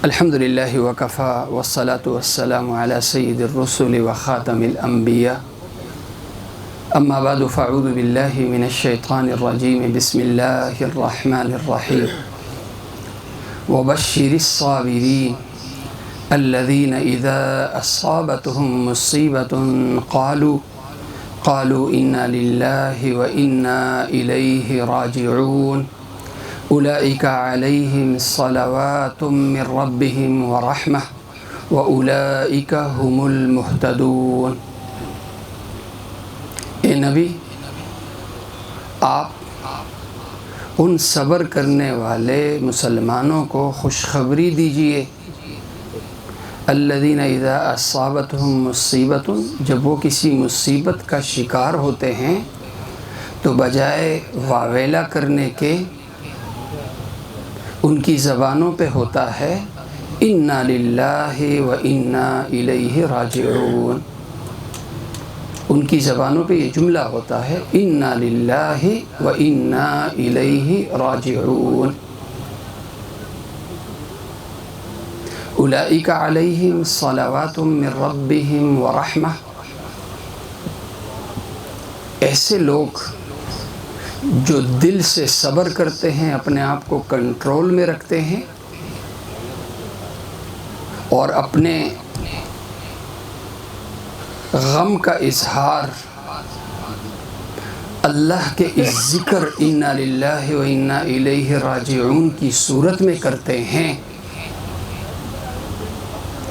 الحمد للہ وکفیٰ والصلاة والسلام علی سید الرسل وخاتم الانبیاء اما بعد فاعوذ باللہ من الشیطان الرجیم بسم اللہ الرحمن الرحیم وبشر الصابرین الذین اذا اصابتهم مصیبة قالوا انا للہ وانا الیہ راجعون اولئک علیہم صلوات من ربہم ورحمہ واولئک هم المہتدون۔ اے نبی، آپ ان صبر کرنے والے مسلمانوں کو خوشخبری دیجئے الذین اذا اصابتهم مصیبۃ، جب وہ کسی مصیبت کا شکار ہوتے ہیں تو بجائے واویلا کرنے کے ان کی زبانوں پہ ہوتا ہے انا للہ و انا الیہ راجعون۔ ان کی زبانوں پہ یہ جملہ ہوتا ہے انا للہ و انا الیہ راجعون۔ اولئک علیہم صلوات من ربہم ورحمہ، ایسے لوگ جو دل سے صبر کرتے ہیں، اپنے آپ کو کنٹرول میں رکھتے ہیں اور اپنے غم کا اظہار اللہ کے اس ذکر انا للہ و انا الیہ راجعون کی صورت میں کرتے ہیں،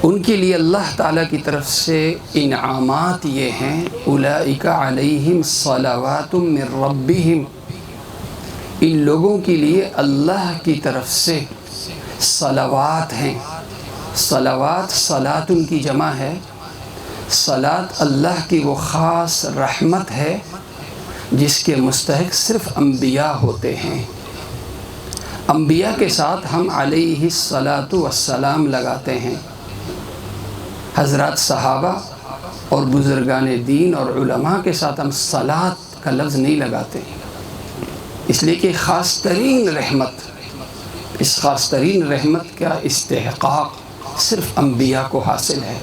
ان کے لیے اللہ تعالیٰ کی طرف سے انعامات یہ ہیں اولئک علیہم صلوات من ربہم، ان لوگوں کے لیے اللہ کی طرف سے صلوات ہیں۔ صلوات صلاۃ ان کی جمع ہے۔ صلاۃ اللہ کی وہ خاص رحمت ہے جس کے مستحق صرف انبیاء ہوتے ہیں۔ انبیاء کے ساتھ ہم علیہ الصلاۃ والسلام لگاتے ہیں، حضرات صحابہ اور بزرگان دین اور علماء کے ساتھ ہم صلاۃ کا لفظ نہیں لگاتے، اس لیے کہ خاص ترین رحمت، اس خاص ترین رحمت کا استحقاق صرف انبیاء کو حاصل ہے۔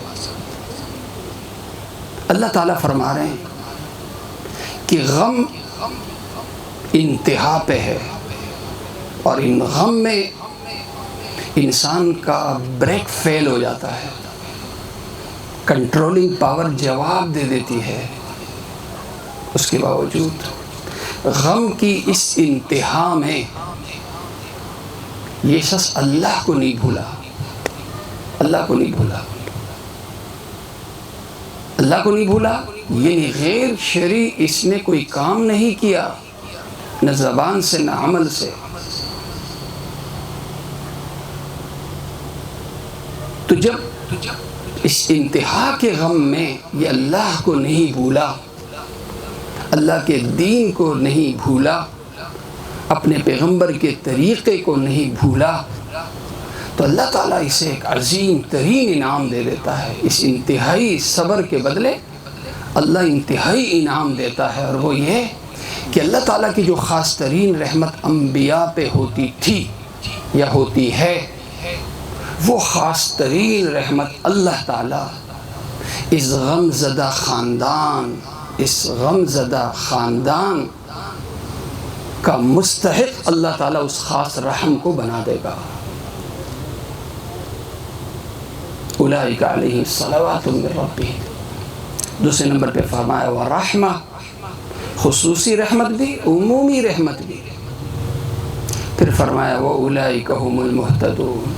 اللہ تعالیٰ فرما رہے ہیں کہ غم انتہا پہ ہے اور ان غم میں انسان کا بریک فیل ہو جاتا ہے، کنٹرولنگ پاور جواب دے دیتی ہے۔ اس کے باوجود غم کی اس انتہا میں یہ شخص اللہ کو نہیں بھولا، اللہ کو نہیں بھولا، اللہ کو نہیں بھولا، یعنی غیر شرعی اس نے کوئی کام نہیں کیا، نہ زبان سے نہ عمل سے۔ تو جب اس انتہا کے غم میں یہ اللہ کو نہیں بھولا، اللہ کے دین کو نہیں بھولا، اپنے پیغمبر کے طریقے کو نہیں بھولا، تو اللہ تعالیٰ اسے ایک عظیم ترین انعام دے دیتا ہے۔ اس انتہائی صبر کے بدلے اللہ انتہائی انعام دیتا ہے، اور وہ یہ کہ اللہ تعالیٰ کی جو خاص ترین رحمت انبیاء پہ ہوتی تھی یا ہوتی ہے، وہ خاص ترین رحمت اللہ تعالیٰ اس غم زدہ خاندان، اس غم زدہ خاندان کا مستحق اللہ تعالیٰ اس خاص رحم کو بنا دے گا۔ اولئک علیہم صلوات من ربہم، دوسرے نمبر پہ فرمایا ورحمہ، خصوصی رحمت بھی، عمومی رحمت بھی۔ پھر فرمایا واولئک هم المہتدون،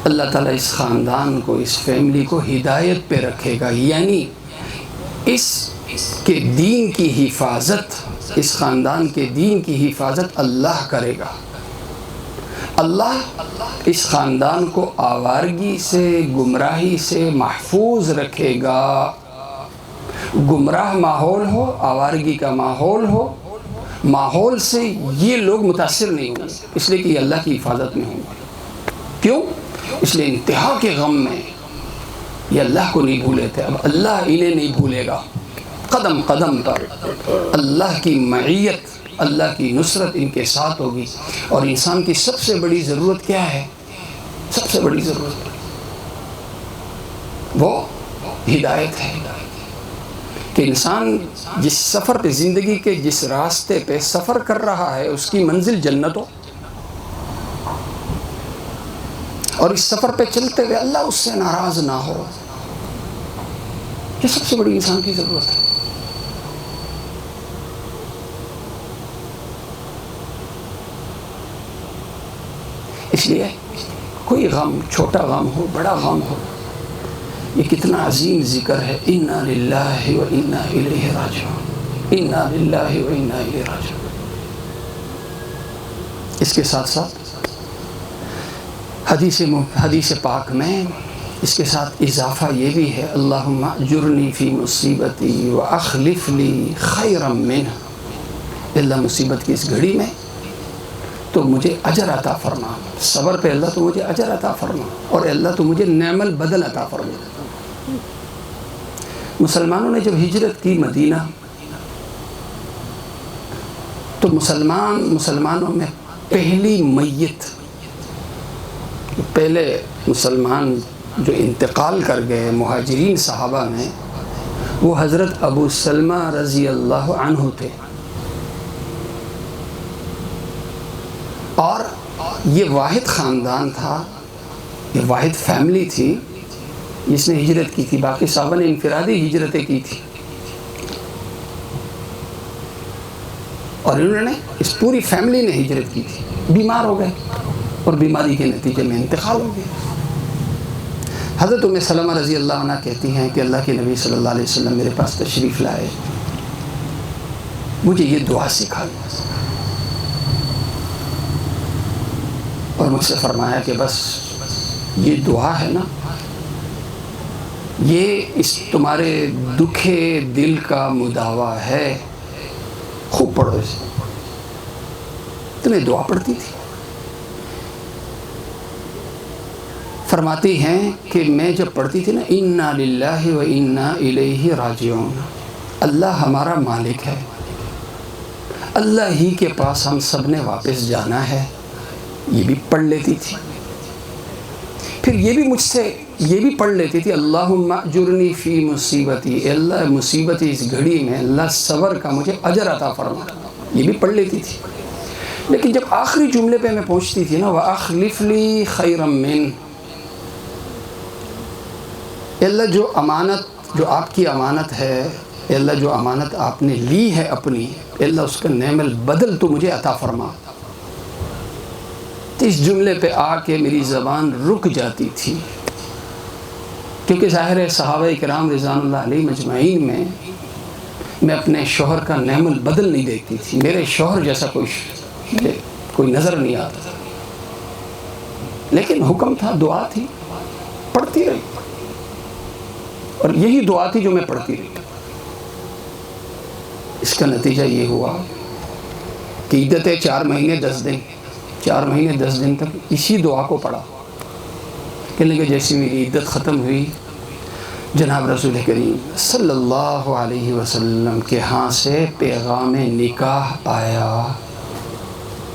اللہ تعالیٰ اس خاندان کو، اس فیملی کو ہدایت پہ رکھے گا، یعنی اس کے دین کی حفاظت، اس خاندان کے دین کی حفاظت اللہ کرے گا۔ اللہ اس خاندان کو آوارگی سے، گمراہی سے محفوظ رکھے گا۔ گمراہ ماحول ہو، آوارگی کا ماحول ہو، ماحول سے یہ لوگ متاثر نہیں ہوں گے، اس لیے کہ یہ اللہ کی حفاظت میں ہوں گے۔ کیوں؟ اس لیے انتہا کے غم میں یہ اللہ کو نہیں بھولے تھے، اب اللہ انہیں نہیں بھولے گا۔ قدم قدم پر اللہ کی معیت، اللہ کی نصرت ان کے ساتھ ہوگی۔ اور انسان کی سب سے بڑی ضرورت کیا ہے؟ سب سب سے بڑی ضرورت وہ ہدایت ہے کہ انسان جس سفر پہ، زندگی کے جس راستے پہ سفر کر رہا ہے، اس کی منزل جنت ہو، اور اس سفر پہ چلتے ہوئے اللہ اس سے ناراض نہ ہو. یہ سب سے بڑی انسان کی ضرورت ہے. اس لیے کوئی غم، چھوٹا غم ہو بڑا غم ہو، یہ کتنا عظیم ذکر ہے، انا للہ و انا الیہ راجعون، انا للہ و انا الیہ راجعون. اس کے ساتھ ساتھ حدیث پاک میں اس کے ساتھ اضافہ یہ بھی ہے، اللہم اجرنی فی مصیبتی واخلف لی خیرا منہ. اللہ مصیبت کی اس گھڑی میں تو مجھے اجر عطا فرما، صبر پہ اللہ تو مجھے اجر عطا فرما، اور اللہ تو مجھے نعم البدل عطا فرما. مسلمانوں نے جب ہجرت کی مدینہ تو مسلمانوں میں پہلی میت، پہلے مسلمان جو انتقال کر گئے مہاجرین صحابہ میں، وہ حضرت ابو سلمہ رضی اللہ عنہ تھے. اور یہ واحد خاندان تھا، یہ واحد فیملی تھی جس نے ہجرت کی تھی. باقی صحابہ نے انفرادی ہجرتیں کی تھی، اور انہوں نے، اس پوری فیملی نے ہجرت کی تھی. بیمار ہو گئے اور بیماری کے نتیجے میں انتقال ہو گیا. حضرت ام سلمہ رضی اللہ عنہ کہتی ہیں کہ اللہ کے نبی صلی اللہ علیہ وسلم میرے پاس تشریف لائے، مجھے یہ دعا سکھائی اور مجھ سے فرمایا کہ بس یہ دعا ہے نا، یہ اس تمہارے دکھے دل کا مداوا ہے، خوب پڑھو اسے. تمہیں دعا پڑھتی تھی. فرماتی ہیں کہ میں جب پڑھتی تھی نا، انا للہ و انا الیہ راجعون، اللہ ہمارا مالک ہے، اللہ ہی کے پاس ہم سب نے واپس جانا ہے، یہ بھی پڑھ لیتی تھی. پھر یہ بھی مجھ سے یہ بھی پڑھ لیتی تھی، اللہم اجرنی فی مصیبتی، اے اللہ مصیبتی اس گھڑی میں اللہ صبر کا مجھے اجر عطا فرما، یہ بھی پڑھ لیتی تھی. لیکن جب آخری جملے پہ میں پہنچتی تھی نا، وَأَخْلِفْ لِي خَيْرًا مِّنْ، اے اللہ جو امانت، جو آپ کی امانت ہے، اے اللہ جو امانت آپ نے لی ہے اپنی، اے اللہ اس کا نعم البدل تو مجھے عطا فرما. تو اس جملے پہ آ کے میری زبان رک جاتی تھی، کیونکہ ظاہر ہے صحابہ کرام رضوان اللہ علیہ مجمعین میں اپنے شوہر کا نعم البدل نہیں دیکھتی تھی. میرے شوہر جیسا کوئی نظر نہیں آتا تھا، لیکن حکم تھا، دعا تھی، پڑھتی رہی، اور یہی دعا تھی جو میں پڑھتی رہی. اس کا نتیجہ یہ ہوا کہ عدت 4 مہینے 10 دن 4 مہینے 10 دن تک اسی دعا کو پڑھا. کہنے کہ جیسی میری عدت ختم ہوئی، جناب رسول کریم صلی اللہ علیہ وسلم کے ہاں سے پیغام نکاح آیا.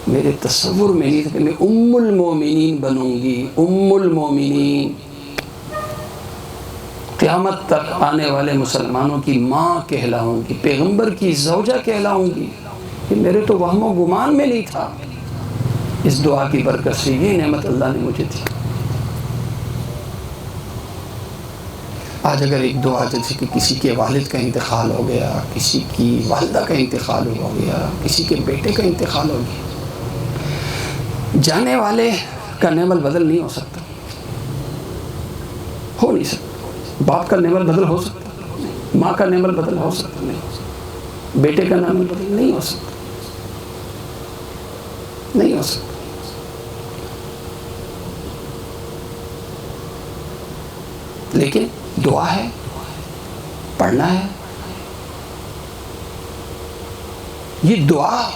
میرے تصور میں نہیں تھا کہ میں ام المومنین بنوں گی، ام المومنین، قیامت تک آنے والے مسلمانوں کی ماں کہلاؤں گی، پیغمبر کی زوجہ کہلاؤں گی. کہ میرے تو وہم و گمان میں نہیں تھا. اس دعا کی برکت سے یہ نعمت اللہ نے مجھے دی. آج اگر ایک دعا جیسے کہ کسی کے والد کا انتقال ہو گیا، کسی کی والدہ کا انتقال ہو گیا، کسی کے بیٹے کا انتقال ہو گیا، جانے والے کا نعم البدل نہیں ہو سکتا، ہو نہیں سکتا. باپ کا نعم البدل ہو سکتا، ماں کا نعم البدل ہو سکتا نہیں، بیٹے کا نعم البدل نہیں ہو سکتا، نہیں ہو سکتا. لیکن دعا ہے، پڑھنا ہے. یہ دعا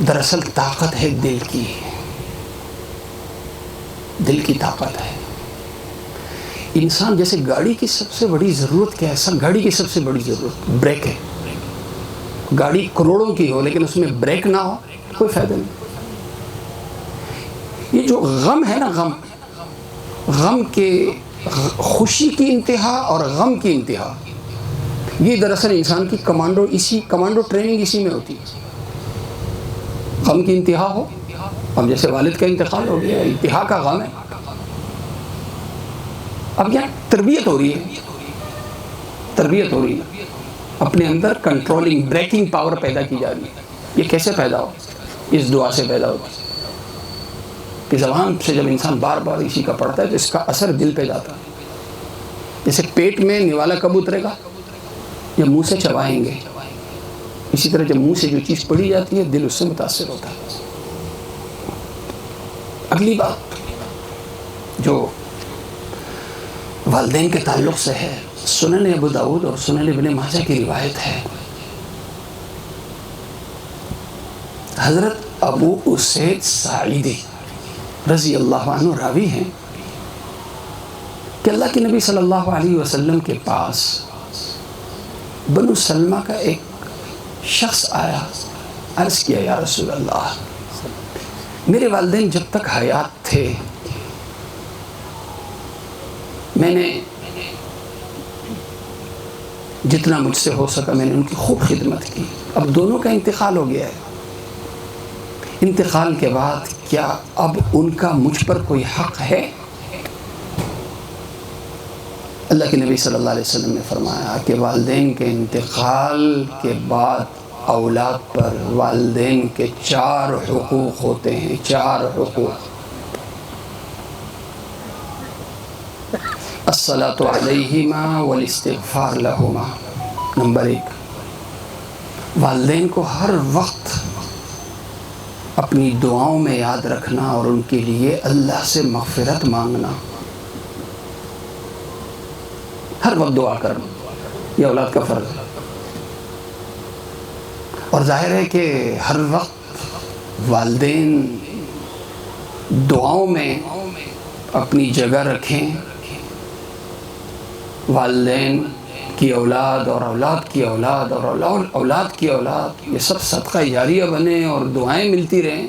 دراصل طاقت ہے دل کی، دل کی طاقت ہے. انسان جیسے گاڑی کی سب سے بڑی ضرورت کیا ہے؟ گاڑی کی سب سے بڑی ضرورت بریک ہے. گاڑی کروڑوں کی ہو لیکن اس میں بریک نہ ہو کوئی فائدہ نہیں. یہ جو غم ہے نا، غم کے خوشی کی انتہا اور غم کی انتہا، یہ دراصل انسان کی کمانڈو ٹریننگ اسی میں ہوتی ہے۔ غم کی انتہا ہو، اب جیسے والد کا انتقال ہو گیا، انتہا کا غم ہے، اب یہاں تربیت ہو رہی ہے، اپنے اندر کنٹرولنگ بریکنگ پاور پیدا کی جا رہی ہے۔ یہ کیسے پیدا ہو؟ اس دعا سے پیدا ہوتی ہے کہ زبان سے جب انسان بار بار اسی کا پڑھتا ہے تو اس کا اثر دل پہ جاتا ہے۔ جیسے پیٹ میں نوالا کب اترے گا؟ جب منہ سے چبائیں گے، اسی طرح جب منہ سے جو چیز پڑھی جاتی ہے دل اس سے متاثر ہوتا ہے۔ اگلی بات جو والدین کے تعلق سے ہے، سنن ابو داؤد اور سنن ابن ماجہ کی روایت ہے، حضرت ابو اسید ساعدی رضی اللہ عنہ راوی ہیں کہ اللہ کے نبی صلی اللہ علیہ وسلم کے پاس بنو سلمہ کا ایک شخص آیا، عرض کیا یا رسول اللہ، میرے والدین جب تک حیات تھے میں نے جتنا مجھ سے ہو سکا میں نے ان کی خوب خدمت کی، اب دونوں کا انتقال ہو گیا ہے، انتقال کے بعد کیا اب ان کا مجھ پر کوئی حق ہے؟ اللہ کے نبی صلی اللہ علیہ وسلم نے فرمایا کہ والدین کے انتقال کے بعد اولاد پر والدین کے 4 حقوق ہوتے ہیں، 4 حقوق۔ الصلاۃ علیہما والاستغفار لہما، نمبر 1، والدین کو ہر وقت اپنی دعاؤں میں یاد رکھنا اور ان کے لیے اللہ سے مغفرت مانگنا، ہر وقت دعا کرنا، یہ اولاد کا فرض ہے۔ اور ظاہر ہے کہ ہر وقت والدین دعاؤں میں اپنی جگہ رکھیں، والدین کی اولاد اور اولاد کی اولاد اور اولاد کی اولاد، یہ سب صدقہ جاریہ بنے اور دعائیں ملتی رہیں۔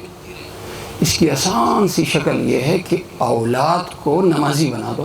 اس کی آسان سی شکل یہ ہے کہ اولاد کو نمازی بنا دو،